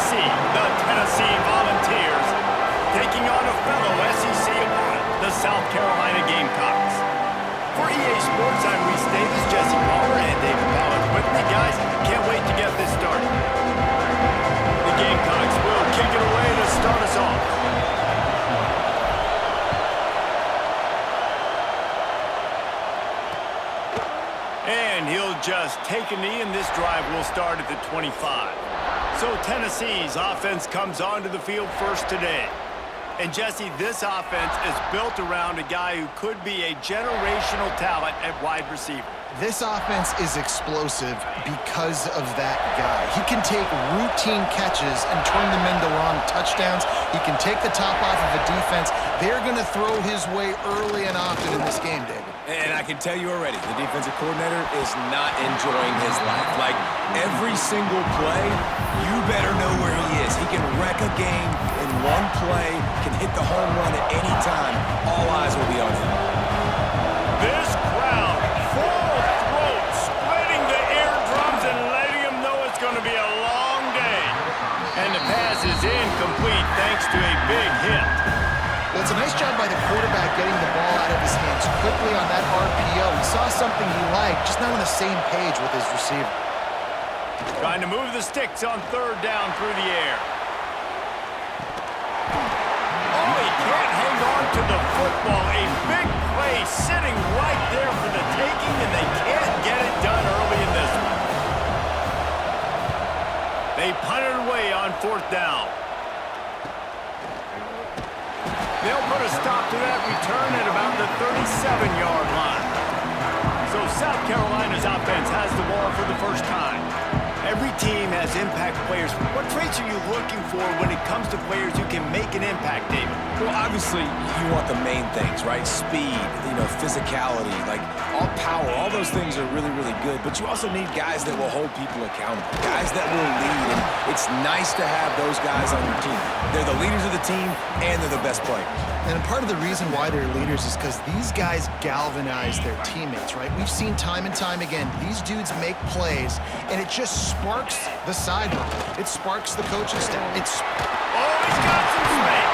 see the Tennessee Volunteers taking on a fellow SEC opponent, the South Carolina Gamecocks. For EA Sports, I'm Reese Davis, Jesse Palmer, and David Ballard with me. Guys, can't wait to get this started. The Gamecocks will kick it away to start us off. And he'll just take a knee, and this drive will start at the 25. So Tennessee's offense comes onto the field first today. And Jesse, this offense is built around a guy who could be a generational talent at wide receiver. This offense is explosive because of that guy. He can take routine catches and turn them into long touchdowns. He can take the top off of a defense. They're going to throw his way early and often in this game, David. And I can tell you already, the defensive coordinator is not enjoying his life. Like, every single play, you better know where he is. He can wreck a game in one play, can hit the home run at any time. All eyes will be on him. This crowd, full throat, splitting the eardrums and letting them know it's going to be a long day. And the pass is incomplete thanks to a big hit. Well, it's a nice job by the quarterback getting the ball out of his hands quickly on that RPO. He saw something he liked, just not on the same page with his receiver. Trying to move the sticks on third down through the air. Oh, he can't hang on to the football. A big play sitting right there for the taking, and they can't get it done early in this one. They punt it away on fourth down. They'll put a stop to that return at about the 37-yard line. So South Carolina's offense has the ball for the first time. Every team has impact players. What traits are you looking for when it comes to players who can make an impact, David? Well, obviously, you want the main things, right? Speed, physicality, like all power, all those things are really, really good. But you also need guys that will hold people accountable, guys that will lead. And it's nice to have those guys on your team. They're the leaders of the team, and they're the best players. And part of the reason why they're leaders is because these guys galvanize their teammates, right? We've seen time and time again, these dudes make plays, and it just sparks the sideline. It sparks the coaching staff. Oh, he's got some space.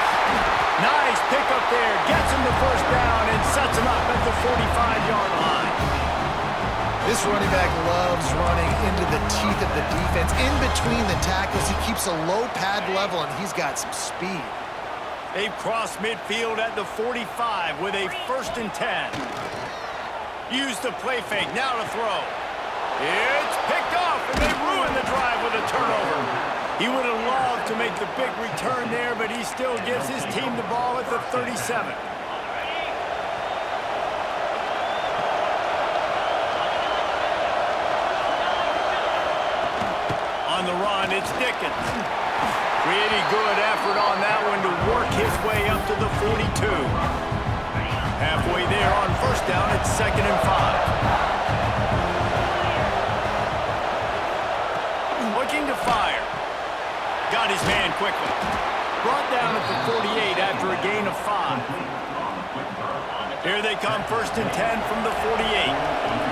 Nice pick up there. Gets him the first down and sets him up at the 45-yard line. This running back loves running into the teeth of the defense. In between the tackles, he keeps a low pad level, and he's got some speed. They've crossed midfield at the 45 with a 1st and 10. Use the play fake, now to throw. It's picked off, and they ruin the drive with a turnover. He would have loved to make the big return there, but he still gives his team the ball at the 37. On the run, it's Dickens. Pretty good effort on that one to work his way up to the 42. Halfway there on first down, it's 2nd and 5. Looking to fire. Got his man quickly. Brought down at the 48 after a gain of 5. Here they come, 1st and 10 from the 48.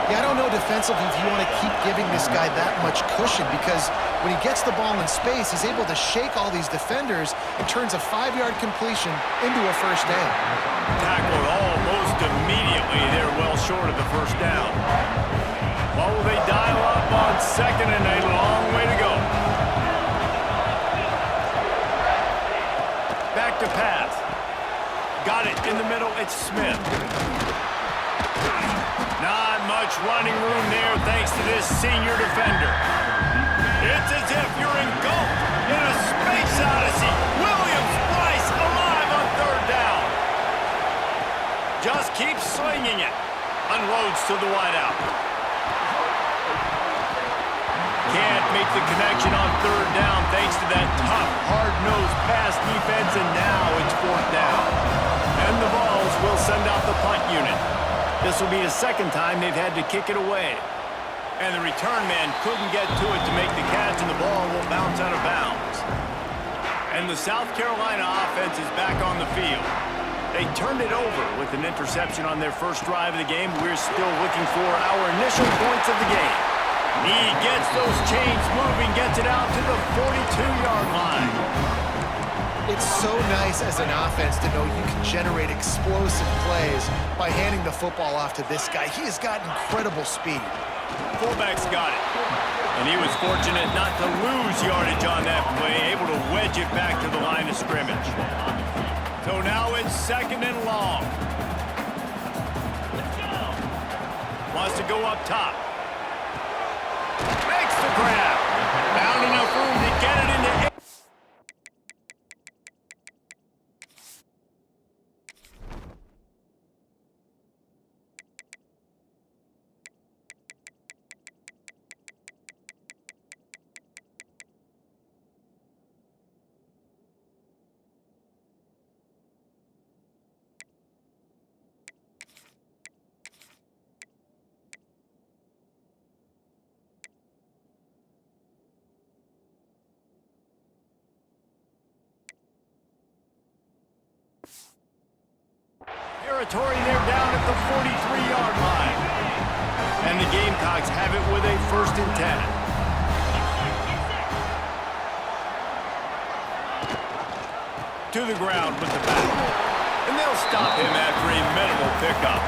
Yeah, I don't know defensively if you want to keep giving this guy that much cushion, because when he gets the ball in space, he's able to shake all these defenders and turns a 5-yard completion into a first down. Tackled almost immediately. They're well short of the first down. Well, they dial up on 2nd and a long way to go. Back to pass. Got it in the middle. It's Smith. Not much running room there thanks to this senior defender. It's as if you're engulfed in a space odyssey. Williams-Brice alive on 3rd down. Just keeps slinging it. Unloads to the wideout. Can't make the connection on 3rd down thanks to that tough, hard-nosed pass defense, and now it's 4th down. And the Vols will send out the punt unit. This will be the 2nd time they've had to kick it away. And the return man couldn't get to it to make the catch, and the ball will bounce out of bounds. And the South Carolina offense is back on the field. They turned it over with an interception on their first drive of the game. We're still looking for our initial points of the game. He gets those chains moving, gets it out to the 42-yard line. It's so nice as an offense to know you can generate explosive plays by handing the football off to this guy. He has got incredible speed. Fullback's got it. And he was fortunate not to lose yardage on that play, able to wedge it back to the line of scrimmage. So now it's 2nd and long. Wants to go up top. Makes the grab. Found enough room to get it into. Territory, they're down at the 43-yard line. And the Gamecocks have it with a 1st and 10. To the ground with the back. And they'll stop him after a minimal pickup.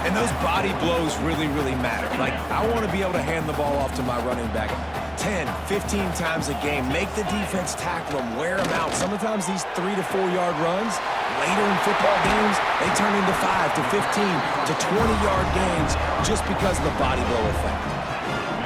And those body blows really, really matter. Like, I want to be able to hand the ball off to my running back 10, 15 times a game. Make the defense tackle them, wear them out. Sometimes these 3 to 4 yard runs, later in football games, they turn into 5 to 15 to 20-yard games just because of the body blow effect.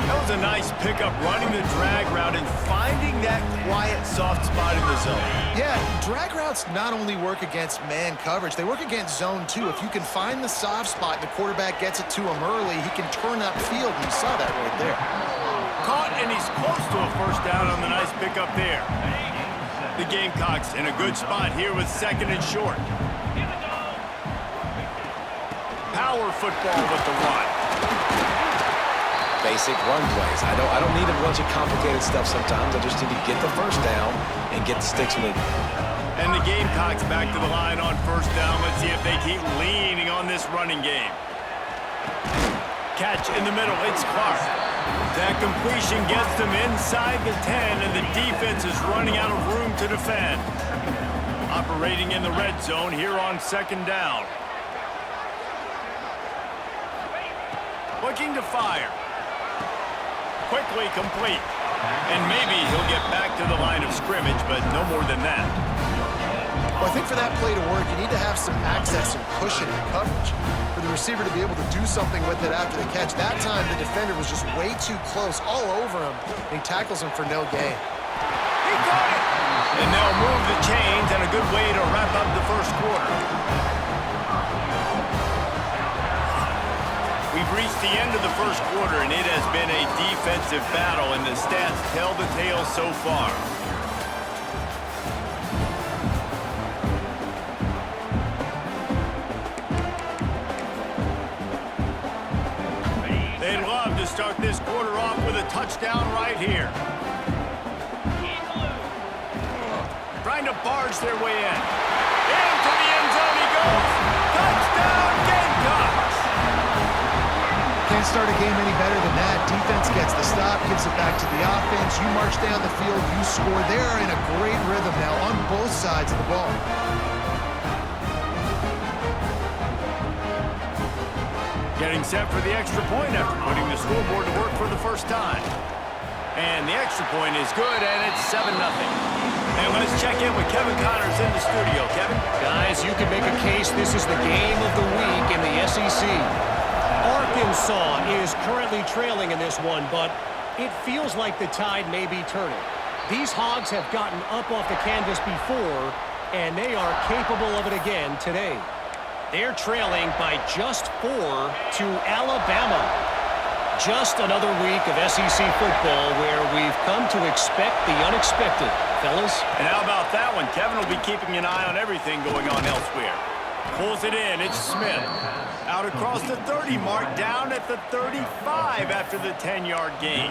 That was a nice pickup, running the drag route and finding that quiet, soft spot in the zone. Yeah, drag routes not only work against man coverage, they work against zone too. If you can find the soft spot and the quarterback gets it to him early, he can turn upfield, and you saw that right there. Caught, and he's close to a 1st down on the nice pickup there. The Gamecocks in a good spot here with 2nd and short. Power football with the run. Basic run plays. I don't need a bunch of complicated stuff sometimes. I just need to get the 1st down and get the sticks moving. And the Gamecocks back to the line on 1st down. Let's see if they keep leaning on this running game. Catch in the middle. It's Clark. That completion gets them inside the 10, and the defense is running out of room to defend. Operating in the red zone here on 2nd down. Looking to fire. Quickly complete. And maybe he'll get back to the line of scrimmage, but no more than that. Well, I think for that play to work, you need to have some access and cushion and coverage for the receiver to be able to do something with it after the catch. That time, the defender was just way too close, all over him, and he tackles him for no gain. He got it! And they'll move the chains, and a good way to wrap up the 1st quarter. We've reached the end of the 1st quarter, and it has been a defensive battle, and the stats tell the tale so far. They'd love to start this quarter off with a touchdown right here. Trying to barge their way in. Into the end zone he goes. Touchdown, Gamecocks! Can't start a game any better than that. Defense gets the stop, gives it back to the offense. You march down the field, you score. They're in a great rhythm now on both sides of the ball. Getting set for the extra point after putting the scoreboard to work for the 1st time. And the extra point is good, and it's 7-0. And let's check in with Kevin Connors in the studio. Kevin? Guys, you can make a case this is the game of the week in the SEC. Arkansas is currently trailing in this one, but it feels like the tide may be turning. These Hogs have gotten up off the canvas before, and they are capable of it again today. They're trailing by just 4 to Alabama. Just another week of SEC football where we've come to expect the unexpected, fellas. And how about that one? Kevin will be keeping an eye on everything going on elsewhere. Pulls it in. It's Smith. Out across the 30 mark, down at the 35 after the 10-yard gain.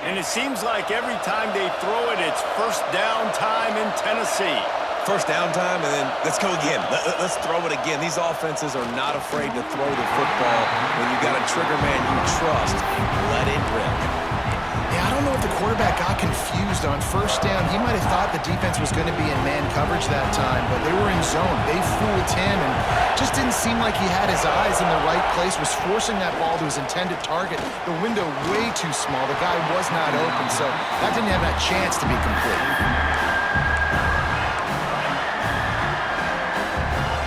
And it seems like every time they throw it, it's 1st down time in Tennessee. first down time, and then let's go again. Let's throw it again. These offenses are not afraid to throw the football when you got a trigger man you trust. Let it rip. Yeah, I don't know if the quarterback got confused on first down. He might have thought the defense was going to be in man coverage that time, but they were in zone. They fooled him and just didn't seem like he had his eyes in the right place, was forcing that ball to his intended target. The window way too small. The guy was not open, so that didn't have that chance to be complete.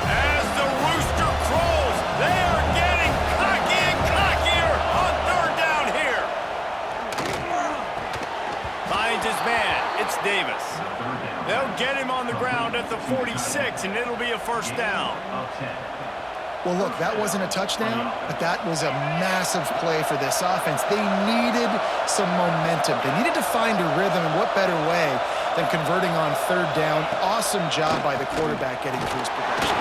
As the rooster crows, they are getting cocky and cockier on third down here. Finds his man. It's Davis. They'll get him on the ground at the 46, and it'll be a first down. Well, look, that wasn't a touchdown, but that was a massive play for this offense. They needed some momentum. They needed to find a rhythm, and what better way than converting on third down. Awesome job by the quarterback getting through his progression.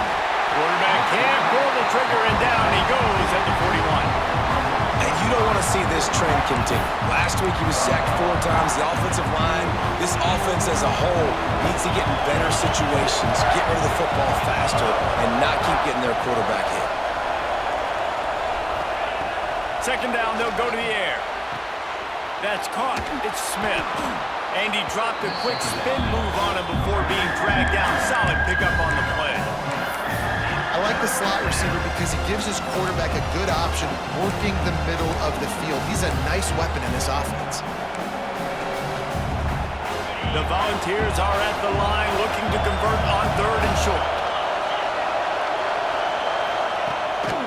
Quarterback can't pull the trigger, and down he goes at the 41. And you don't want to see this trend continue. Last week he was sacked 4 times. The offensive line, this offense as a whole, needs to get in better situations, get rid of the football faster, and not keep getting their quarterback hit. Second down, they'll go to the air. That's caught. It's Smith. And he dropped a quick spin move on him before being dragged down. Solid pickup on the play. I like the slot receiver because he gives his quarterback a good option working the middle of the field. He's a nice weapon in this offense. The Volunteers are at the line looking to convert on third and short.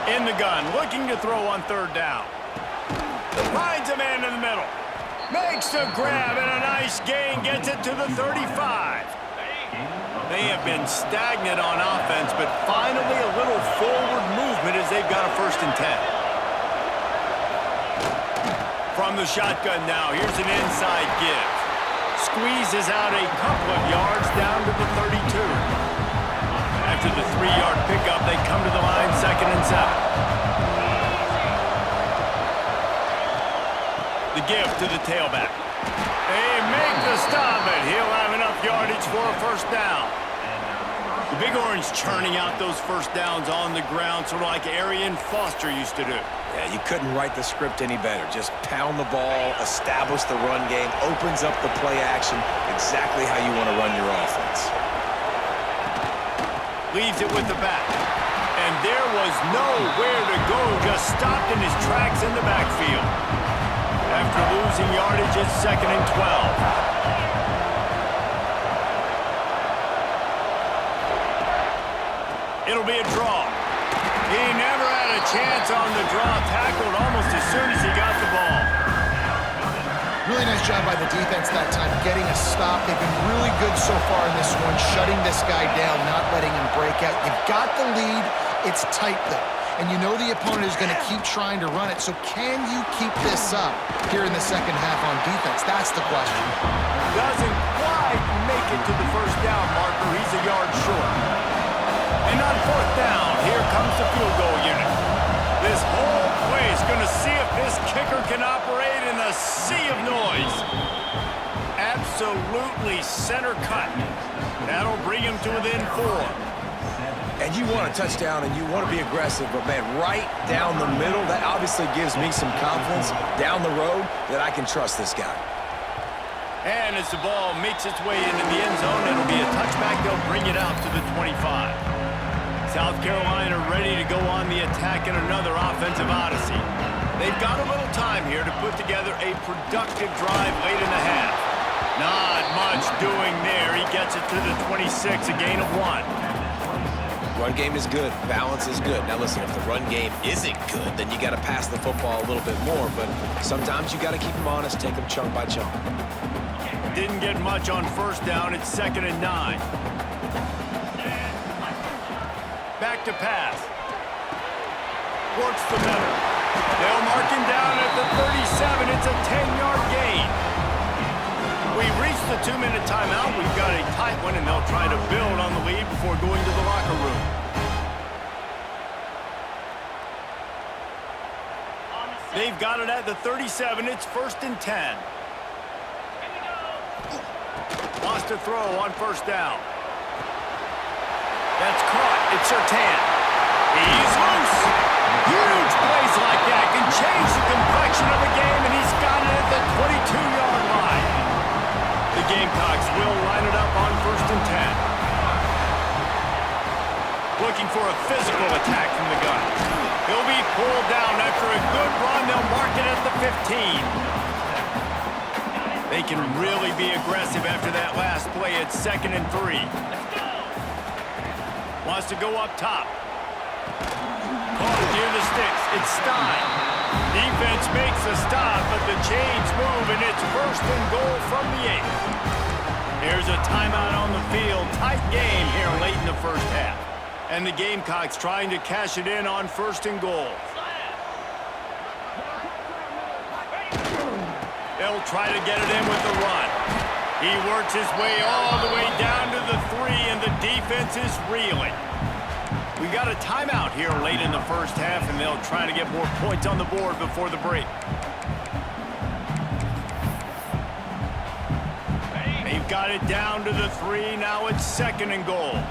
In the gun, looking to throw on third down. Finds a man in the middle. Makes the grab and a nice gain, gets it to the 35. They have been stagnant on offense, but finally a little forward movement as they've got a 1st and 10. From the shotgun now, here's an inside give. Squeezes out a couple of yards down to the 32. After the 3-yard pickup, they come to the line 2nd and 7. The give to the tailback. They make the stop, and he'll have enough yardage for a 1st down. The Big Orange churning out those 1st downs on the ground, sort of like Arian Foster used to do. Yeah, you couldn't write the script any better. Just pound the ball, establish the run game, opens up the play action, exactly how you want to run your offense. Leaves it with the back. And there was nowhere to go, just stopped in his tracks in the backfield. After losing yardage, it's 2nd and 12. It'll be a draw. He never had a chance on the draw, tackled almost as soon as he got the ball. Really nice job by the defense that time, getting a stop. They've been really good so far in this one, shutting this guy down, not letting him break out. You've got the lead. It's tight, though. And you know the opponent is going to keep trying to run it. So can you keep this up here in the second half on defense? That's the question. Doesn't quite make it to the 1st down marker. He's a yard short. And on 4th down, here comes the field goal unit. This whole play is going to see if this kicker can operate in the sea of noise. Absolutely center cut. That'll bring him to within 4. And you want a touchdown and you want to be aggressive, but man, right down the middle, that obviously gives me some confidence down the road that I can trust this guy. And as the ball makes its way into the end zone, it'll be a touchback. They'll bring it out to the 25. South Carolina ready to go on the attack in another offensive odyssey. They've got a little time here to put together a productive drive late in the half. Not much doing there. He gets it to the 26, a gain of 1. Run game is good. Balance is good. Now listen, if the run game isn't good, then you got to pass the football a little bit more. But sometimes you got to keep them honest, take them chunk by chunk. Didn't get much on 1st down. It's 2nd and 9. Back to pass. Works the middle. They'll mark him down at the 37. It's a 10-yard gain. We've reached the 2-minute timeout. We've got a tight one, and they'll try to build on the lead before going to the locker room. They've got it at the 37. It's 1st and 10. Lost a throw on 1st down. That's caught. It's Surtain. He's loose. Huge plays like that can change the complexion of a game, and he's got it at the 22-yard line. The Gamecocks will line it up on 1st and 10. Looking for a physical attack from the gun. He'll be pulled down after a good run. They'll mark it at the 15. They can really be aggressive after that last play. It's 2nd and 3. Wants to go up top. Caught near the sticks. It's Stein. Defense makes a stop, but the chains move, and it's 1st and goal from the 8. Here's a timeout on the field. Tight game here late in the first half. And the Gamecocks trying to cash it in on 1st and goal. They'll try to get it in with the run. He works his way all the way down to the 3, and the defense is reeling. We got a timeout here late in the first half, and they'll try to get more points on the board before the break. They've got it down to the 3. Now it's 2nd and goal.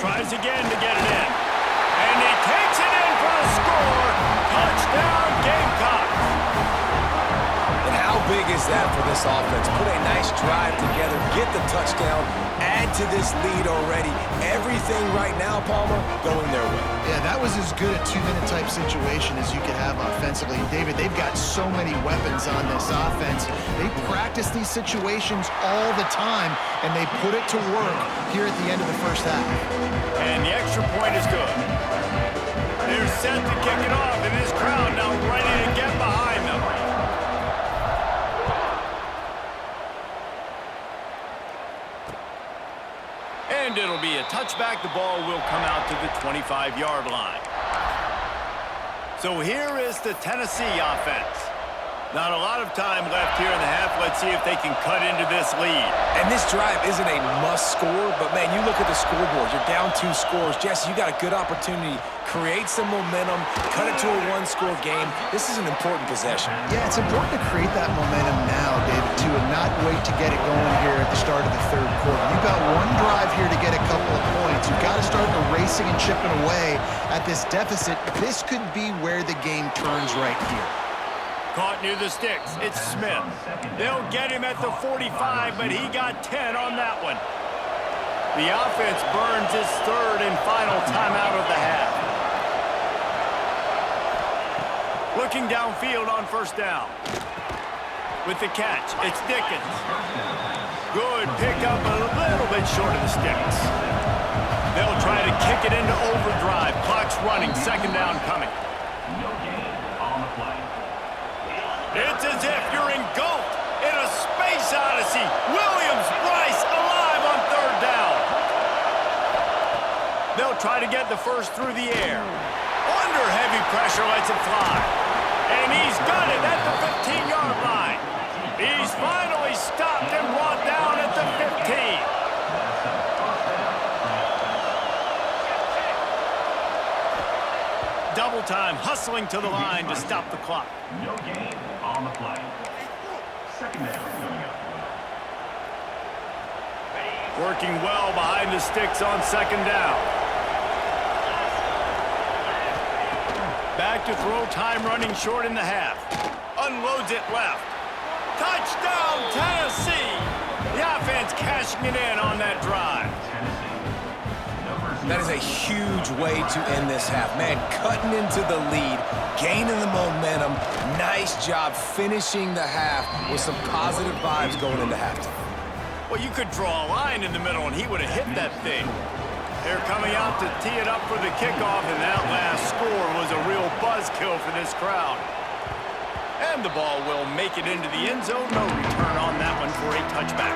Tries again to get it in. And he takes it in for the score. Touchdown, Gamecocks. And how big is that for this offense? Put a nice drive together, get the touchdown, add to this lead already. Everything right now, Palmer, going their way. Yeah, that was as good a 2-minute type situation as you could have offensively. David, they've got so many weapons on this offense. They practice these situations all the time, and they put it to work here at the end of the first half. And the extra point is good. They're set to kick it off, and this crowd now ready to get behind them. And it'll be a touchback. The ball will come out to the 25-yard line. So here is the Tennessee offense. Not a lot of time left here in the half. Let's see if they can cut into this lead. And this drive isn't a must score, but man, you look at the scoreboard. You're down 2 scores. Jesse, you got a good opportunity. Create some momentum. Cut it to a 1-score game. This is an important possession. Yeah, it's important to create that momentum now, David, too, and not wait to get it going here at the start of the 3rd quarter. You've got one drive here to get a couple of points. You've got to start erasing and chipping away at this deficit. This could be where the game turns right here. Caught near the sticks. It's Smith. They'll get him at the 45, but he got 10 on that one. The offense burns its 3rd and final timeout of the half. Looking downfield on 1st down. With the catch, it's Dickens. Good pickup, a little bit short of the sticks. They'll try to kick it into overdrive. Clock's running, 2nd down coming. It's as if you're engulfed in a space odyssey. Williams-Brice alive on 3rd down. They'll try to get the first through the air. Under heavy pressure, lets it fly. And he's got it at the 15-yard line. He's finally stopped and brought down at the 15. Double time, hustling to the line to stop the clock. No gain on the play. 2nd down coming up. Working well behind the sticks on 2nd down. Back to throw, time running short in the half. Unloads it left. Touchdown, Tennessee! The offense cashing it in on that drive. That is a huge way to end this half. Man, cutting into the lead, gaining the momentum. Nice job finishing the half with some positive vibes going into halftime. Well, you could draw a line in the middle, and he would have hit that thing. They're coming out to tee it up for the kickoff, and that last score was a real buzzkill for this crowd. And the ball will make it into the end zone. No return on that one for a touchback.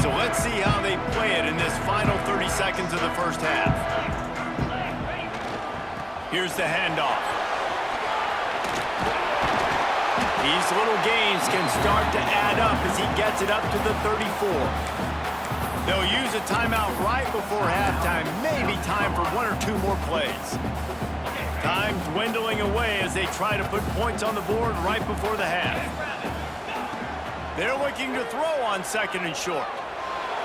So let's see how they play it in this final 30 seconds of the first half. Here's the handoff. These little gains can start to add up as he gets it up to the 34. They'll use a timeout right before halftime. Maybe time for 1 or 2 more plays. Time dwindling away as they try to put points on the board right before the half. They're looking to throw on 2nd and short.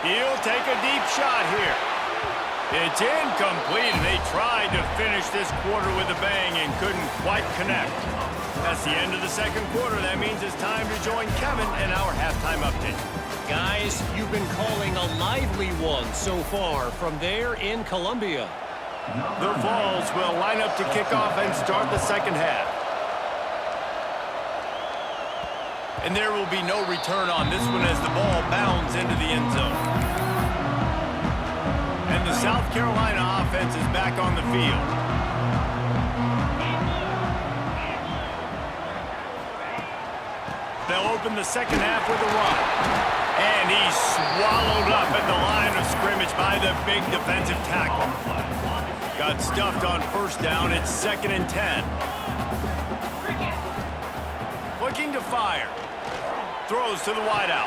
He'll take a deep shot here. It's incomplete, and they tried to finish this quarter with a bang and couldn't quite connect. That's the end of the 2nd quarter. That means it's time to join Kevin in our halftime update. Guys, you've been calling a lively one so far from there in Columbia. The Vols will line up to kick off and start the 2nd half. And there will be no return on this one as the ball bounds into the end zone. And the South Carolina offense is back on the field. They'll open the 2nd half with a run. And he's swallowed up at the line of scrimmage by the big defensive tackle. Got stuffed on 1st down. It's 2nd and 10. Looking to fire. Throws to the wideout.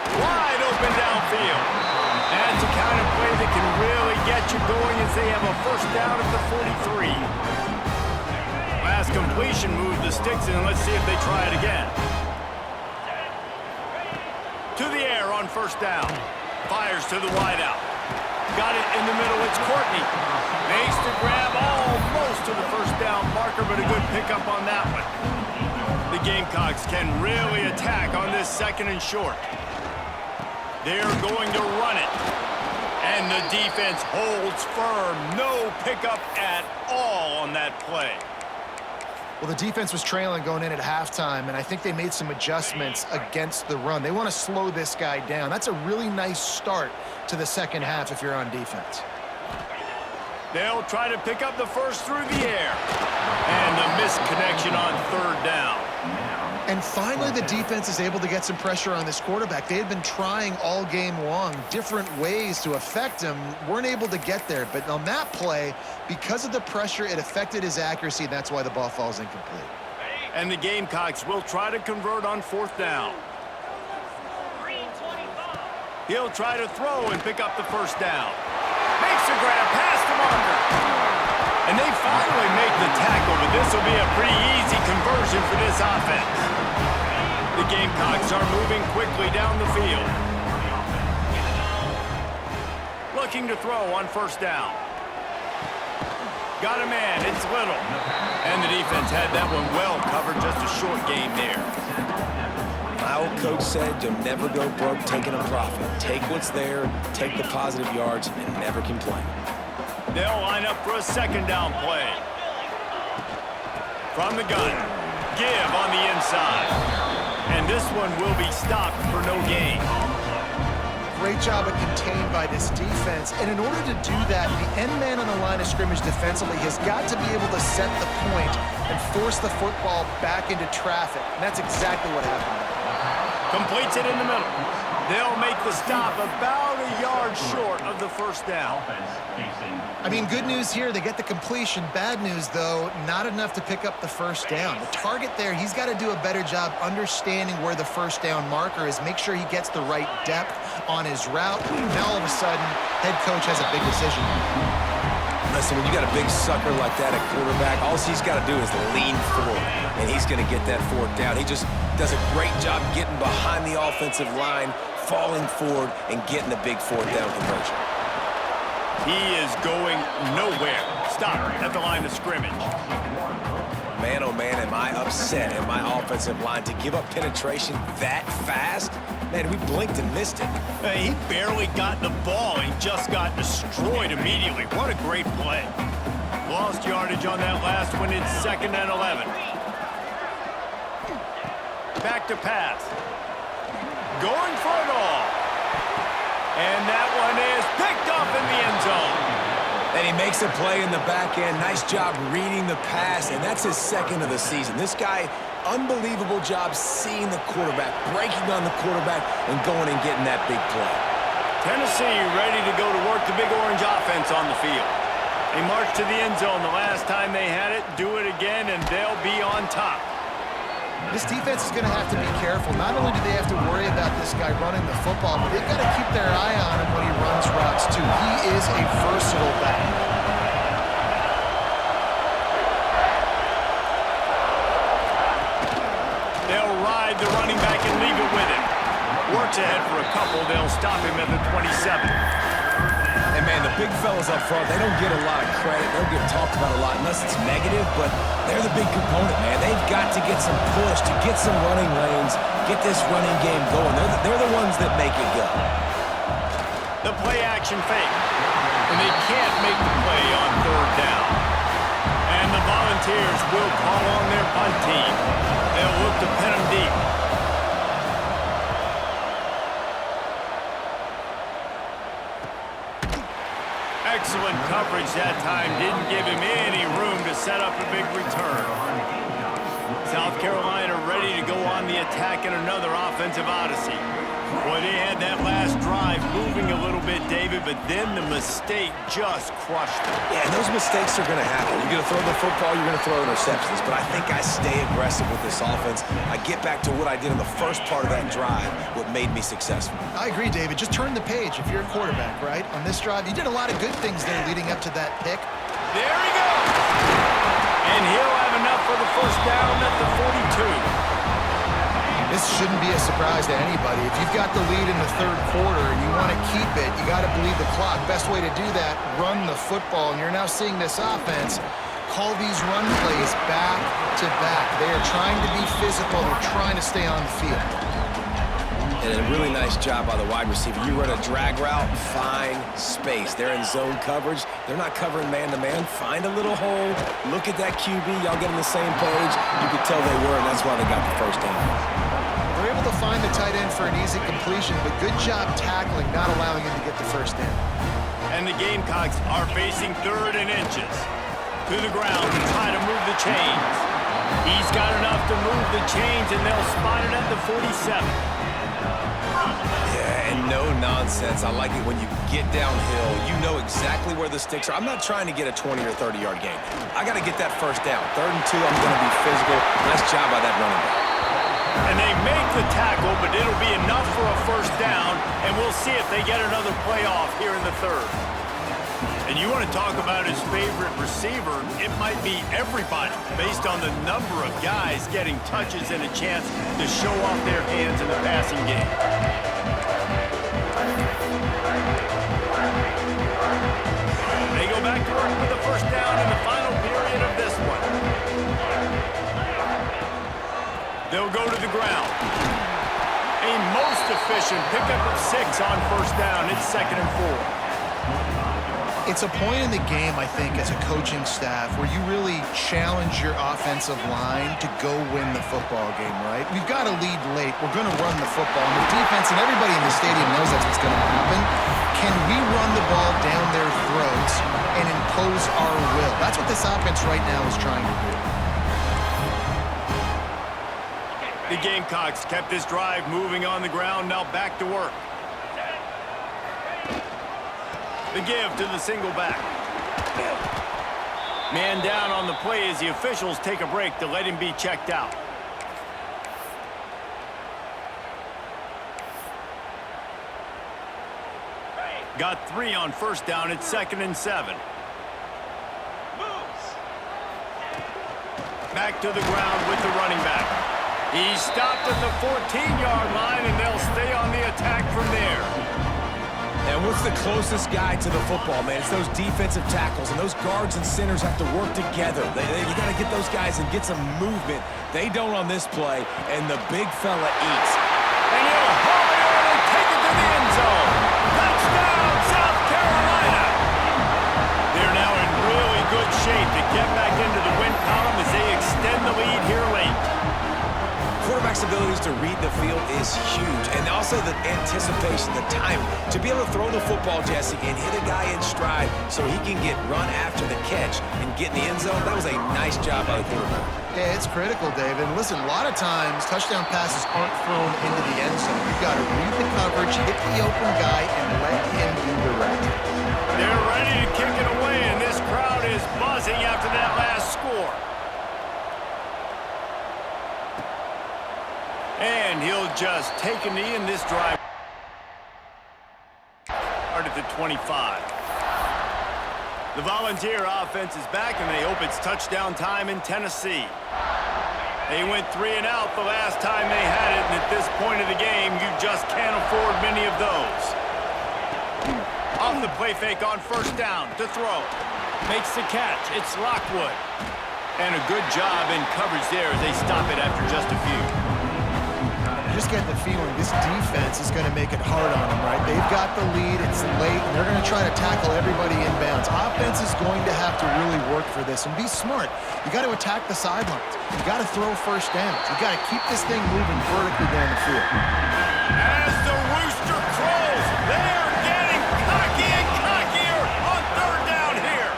Wide open downfield. That's the kind of play that can really get you going as they have a 1st down at the 43. Last completion moved the sticks in. Let's see if they try it again. To the air on 1st down. Fires to the wideout. Got it in the middle. It's Courtney. Makes the grab almost to the 1st down marker, but a good pickup on that one. The Gamecocks can really attack on this 2nd and short. They're going to run it. And the defense holds firm. No pickup at all on that play. Well, the defense was trailing going in at halftime, and I think they made some adjustments against the run. They want to slow this guy down. That's a really nice start to the 2nd half if you're on defense. They'll try to pick up the 1st through the air. And the missed connection on 3rd down. And finally, the defense is able to get some pressure on this quarterback. They had been trying all game long, different ways to affect him, weren't able to get there. But on that play, because of the pressure, it affected his accuracy, and that's why the ball falls incomplete. And the Gamecocks will try to convert on 4th down. He'll try to throw and pick up the 1st down. Makes the grab past the marker. And they finally make the tackle, but this will be a pretty easy conversion for this offense. The Gamecocks are moving quickly down the field. Looking to throw on 1st down. Got a man, it's Little. And the defense had that one well covered, just a short game there. My old coach said you'll never go broke taking a profit. Take what's there, take the positive yards, and never complain. They'll line up for a 2nd down play. From the gun, give on the inside. And this one will be stopped for no gain. Great job of contained by this defense. And in order to do that, the end man on the line of scrimmage defensively has got to be able to set the point and force the football back into traffic. And that's exactly what happened. Completes it in the middle. They'll make the stop about a yard short of the 1st down. I mean, good news here, they get the completion. Bad news, though, not enough to pick up the 1st down. The target there, he's got to do a better job understanding where the 1st down marker is, make sure he gets the right depth on his route. Now, all of a sudden, head coach has a big decision. Listen, when you got a big sucker like that at quarterback, all he's got to do is lean forward, and he's going to get that 4th down. He just does a great job getting behind the offensive line, falling forward, and getting the big 4th down conversion. He is going nowhere. Stop at the line of scrimmage. Man, oh man, am I upset at my offensive line to give up penetration that fast? Man, we blinked and missed it. He barely got the ball. He just got destroyed immediately. What a great play. Lost yardage on that last one. It's 2nd and 11. Back to pass. Going for it all. And that one is picked up in the end zone. And he makes a play in the back end. Nice job reading the pass, and that's his 2nd of the season. This guy, unbelievable job seeing the quarterback, breaking on the quarterback, and going and getting that big play. Tennessee ready to go to work the Big Orange offense on the field. They marched to the end zone the last time they had it. Do it again, and they'll be on top. This defense is going to have to be careful. Not only do they have to worry about this guy running the football, but they've got to keep their eye on him when he runs routes, too. He is a versatile back. They'll ride the running back and leave it with him. ahead for a couple. They'll stop him at the 27. And, man, the big fellas up front, they don't get a lot of credit. They don't get talked about a lot unless it's negative, but they're the big component, man. They've got to get some push, to get some running lanes, get this running game going. They're the ones that make it go. The play-action fake. And they can't make the play on third down. And the Volunteers will call on their punt team. They'll look to pin them deep. Excellent coverage that time. Didn't give him any room to set up a big return. South Carolina ready to go on the attack in another offensive odyssey. Boy, they had that last drive moving a little bit, David, but then the mistake just crushed them. Yeah, and those mistakes are going to happen. You're going to throw the football, you're going to throw interceptions. But I think I stay aggressive with this offense. I get back to what I did in the first part of that drive, what made me successful. I agree, David. Just turn the page if you're a quarterback, right? On this drive, you did a lot of good things there leading up to that pick. There he goes! And he'll have enough for the first down at the 42. This shouldn't be a surprise to anybody. If you've got the lead in the third quarter and you want to keep it, you got to bleed the clock. Best way to do that, run the football. And you're now seeing this offense call these run plays back to back. They are trying to be physical. They're trying to stay on the field. And a really nice job by the wide receiver. You run a drag route, find space. They're in zone coverage. They're not covering man-to-man. Find a little hole. Look at that QB. Y'all get on the same page. You could tell they were, and that's why they got the first down. They're able to find the tight end for an easy completion, but good job tackling, not allowing him to get the first down. And the Gamecocks are facing third and inches. To the ground to try to move the chains. He's got enough to move the chains, and they'll spot it at the 47. Yeah, and no nonsense. I like it when you get downhill. You know exactly where the sticks are. I'm not trying to get a 20 or 30-yard gain. I got to get that first down. 3rd and 2, I'm going to be physical. Nice job by that running back. And they make the tackle, but it'll be enough for a first down, and we'll see if they get another playoff here in the third. And you want to talk about his favorite receiver, it might be everybody, based on the number of guys getting touches and a chance to show off their hands in the passing game. They go back to work with the first down in the final period of this one. They'll go to the ground. A most efficient pickup of 6 on first down. It's 2nd and 4. It's a point in the game, I think, as a coaching staff where you really challenge your offensive line to go win the football game, right? We've got to lead late. We're going to run the football. And the defense and everybody in the stadium knows that's what's going to happen. Can we run the ball down their throats and impose our will? That's what this offense right now is trying to do. The Gamecocks kept this drive moving on the ground, now back to work. The give to the single back. Man down on the play as the officials take a break to let him be checked out. Got 3 on first down. It's 2nd and 7. Back to the ground with the running back. He's stopped at the 14-yard line, and they'll stay on the attack from there. And what's the closest guy to the football, man? It's those defensive tackles, and those guards and centers have to work together. You got to get those guys and get some movement. They don't on this play, and the big fella eats. And he'll haul it on and take it to the end zone. Touchdown, South Carolina! They're now in really good shape to get back into the win column as they extend the lead here late. Quarterback's abilities to read the field is huge, and also the anticipation, the time to be able to throw the football, Jesse, and hit a guy in stride so he can get run after the catch and get in the end zone. That was a nice job by the quarterback. Yeah, it's critical, David. And listen, a lot of times touchdown passes aren't thrown into the end zone. You've got to read the coverage, hit the open guy, and let him do the rest. They're ready to kick it away, and this crowd is buzzing after that last score. And he'll just take a knee in this drive. At the 25. The Volunteer offense is back, and they hope it's touchdown time in Tennessee. They went 3 and out the last time they had it, and at this point of the game, you just can't afford many of those. Off the play fake on first down to throw. Makes the catch. It's Lockwood. And a good job in coverage there as they stop it after just a few. You just get the feeling this defense is going to make it hard on them, right? They've got the lead, it's late, and they're going to try to tackle everybody inbounds. Offense is going to have to really work for this and be smart. You got to attack the sidelines. You got to throw first downs. You got to keep this thing moving vertically down the field. As the rooster crows, they are getting cocky and cockier on third down here.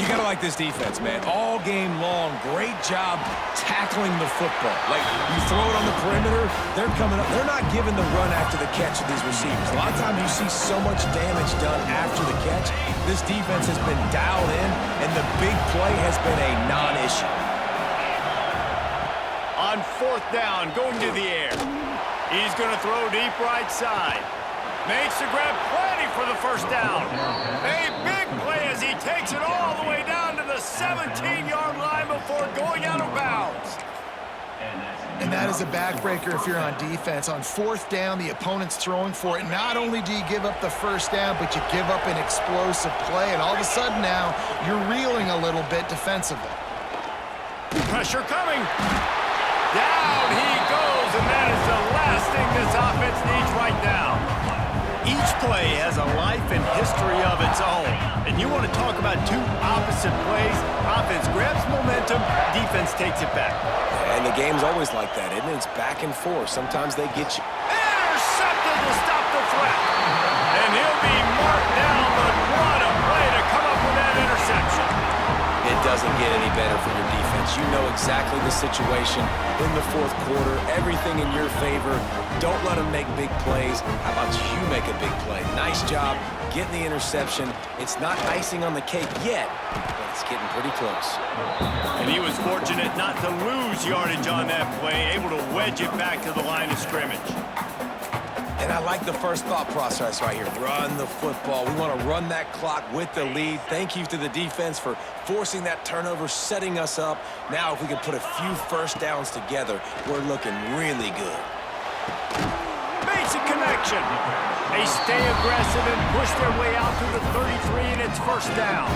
You got to like this defense, man. All game long, great job tackling the football. Like, you throw it on the perimeter, they're coming up. They're not giving the run after the catch of these receivers. A lot of times you see so much damage done after the catch. This defense has been dialed in, and the big play has been a non-issue. On fourth down, going to the air. He's going to throw deep right side. Makes the grab, plenty for the first down. A big play as he takes it all the way down to the 17-yard line before going out of bounds. And that is a backbreaker if you're on defense. On fourth down, the opponent's throwing for it. Not only do you give up the first down, but you give up an explosive play. And all of a sudden now, you're reeling a little bit defensively. Pressure coming. Down he goes, and that is the last thing this offense needs right now. Each play has a life and history of its own. And you want to talk about two opposite plays. Offense grabs momentum, defense takes it back. And the game's always like that, isn't it? It's back and forth. Sometimes they get you. Intercepted to stop the threat. And he'll be marked down, but what a play to come up with that interception. It doesn't get any better for your defense. You know exactly the situation in the fourth quarter. Everything in your favor. Don't let them make big plays. How about you make a big play? Nice job getting the interception. It's not icing on the cake yet, but it's getting pretty close. And he was fortunate not to lose yardage on that play, able to wedge it back to the line of scrimmage. And I like the first thought process right here. Run the football. We want to run that clock with the lead. Thank you to the defense for forcing that turnover, setting us up. Now, if we could put a few first downs together, we're looking really good. Basic connection. They stay aggressive and push their way out to the 33, and it's first down.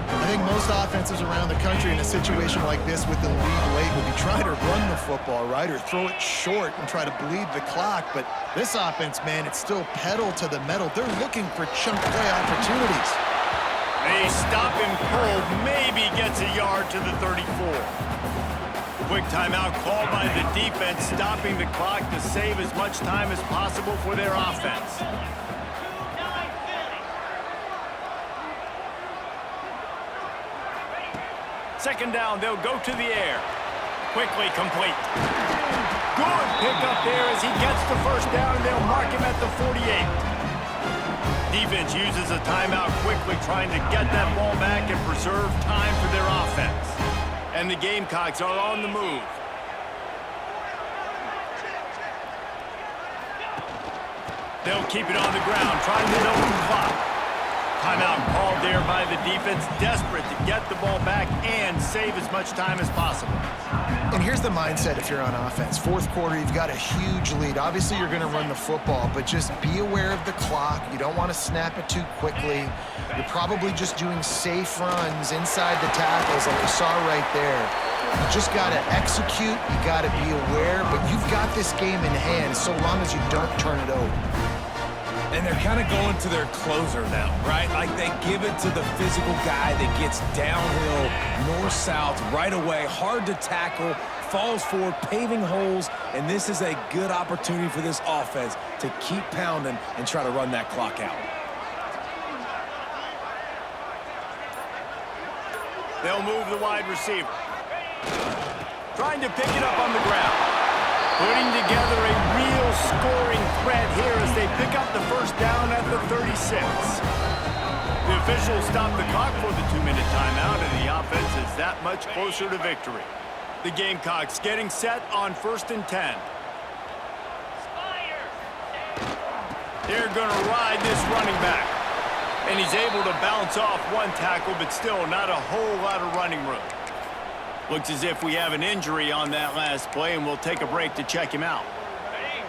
I think most offenses around the country in a situation like this with the lead late would be trying to run the football, right, or throw it short and try to bleed the clock. But this offense, man, it's still pedal to the metal. They're looking for chunk play opportunities. They stop him cold, maybe gets a yard to the 34. Quick timeout called by the defense, stopping the clock to save as much time as possible for their offense. Second down, they'll go to the air. Quickly complete. Good pickup there as he gets the first down, and they'll mark him at the 48. Defense uses a timeout quickly, trying to get that ball back and preserve time for their offense. And the Gamecocks are on the move. They'll keep it on the ground, trying to milk the clock. Timeout called there by the defense, desperate to get the ball back and save as much time as possible. And here's the mindset if you're on offense. Fourth quarter, you've got a huge lead. Obviously, you're going to run the football, but just be aware of the clock. You don't want to snap it too quickly. You're probably just doing safe runs inside the tackles like we saw right there. You just got to execute. You got to be aware, but you've got this game in hand so long as you don't turn it over. And they're kind of going to their closer now, right? Like they give it to the physical guy that gets downhill, north-south, right away, hard to tackle, falls forward, paving holes, and this is a good opportunity for this offense to keep pounding and try to run that clock out. They'll move the wide receiver. Trying to pick it up on the ground. Putting together a real scoring threat here as they pick up the first down at the 36. The officials stop the clock for the 2-minute timeout, and the offense is that much closer to victory. The Gamecocks getting set on 1st and 10. They're going to ride this running back. And he's able to bounce off one tackle, but still not a whole lot of running room. Looks as if we have an injury on that last play, and we'll take a break to check him out.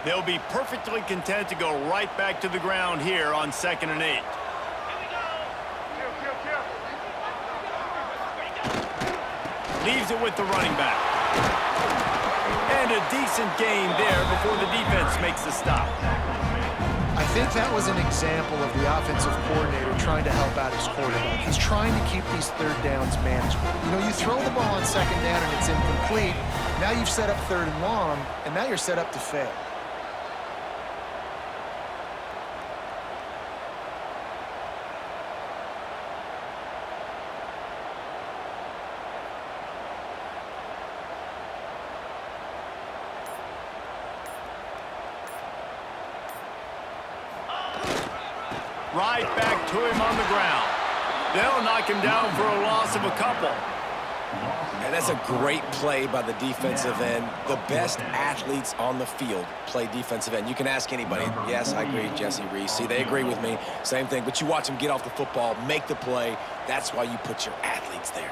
They'll be perfectly content to go right back to the ground here on 2nd and 8. Leaves it with the running back. And a decent gain there before the defense makes the stop. I think that was an example of the offensive coordinator trying to help out his quarterback. He's trying to keep these third downs manageable. You know, you throw the ball on 2nd down and it's incomplete. Now you've set up 3rd and long, and now you're set up to fail. Right back to him on the ground. They'll knock him down for a loss of a couple. And that's a great play by the defensive end. The best athletes on the field play defensive end. You can ask anybody. Yes, I agree, Jesse Reese. See, they agree with me. Same thing. But you watch them get off the football, make the play. That's why you put your athletes there.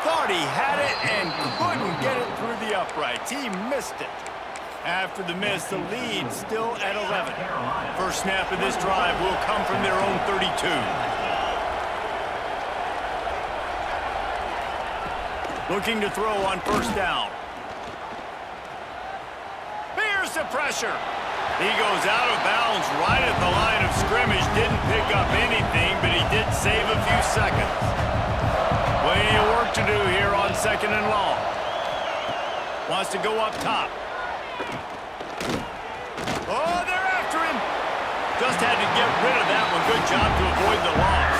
Thought he had it and couldn't get it through the uprights. He missed it. After the miss, the lead still at 11. First snap of this drive will come from their own 32. Looking to throw on 1st down. Here's the pressure. He goes out of bounds right at the line of scrimmage. Didn't pick up anything, but he did save a few seconds. Plenty of work to do here on 2nd and long. Wants to go up top. Oh, they're after him. Just had to get rid of that one. Good job to avoid the loss.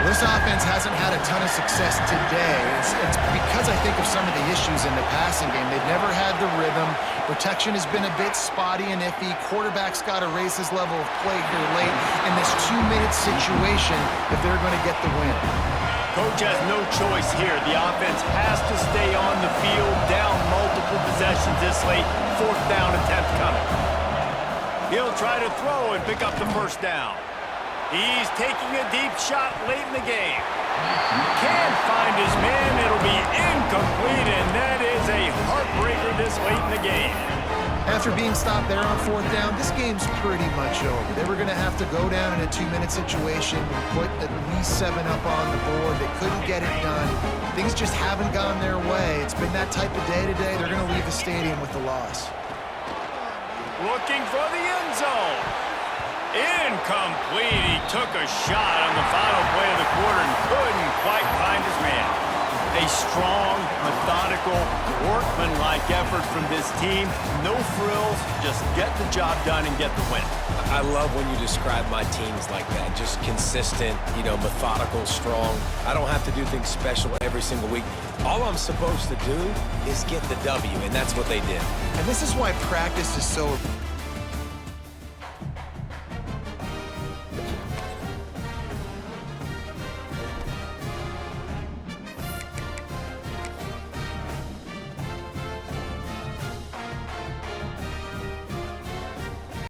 This offense hasn't had a ton of success today. It's because I think of some of the issues in the passing game. They've never had the rhythm. Protection has been a bit spotty and iffy. Quarterback's got to raise his level of play here late in this 2-minute situation if they're going to get the win. Coach has no choice here. The offense has to stay on the field, down multiple possessions this late. 4th down attempt coming. He'll try to throw and pick up the 1st down. He's taking a deep shot late in the game. Can't find his man. It'll be incomplete, and that is a heartbreaker this late in the game. After being stopped there on 4th down, this game's pretty much over. They were going to have to go down in a 2-minute situation, put at least 7 up on the board. They couldn't get it done. Things just haven't gone their way. It's been that type of day today. They're going to leave the stadium with the loss. Looking for the end zone. Incomplete. He took a shot on the final play of the quarter and couldn't quite find his man. A strong, methodical, workman-like effort from this team. No frills, just get the job done and get the win. I love when you describe my teams like that. Just consistent, methodical, strong. I don't have to do things special every single week. All I'm supposed to do is get the W, and that's what they did. And this is why practice is so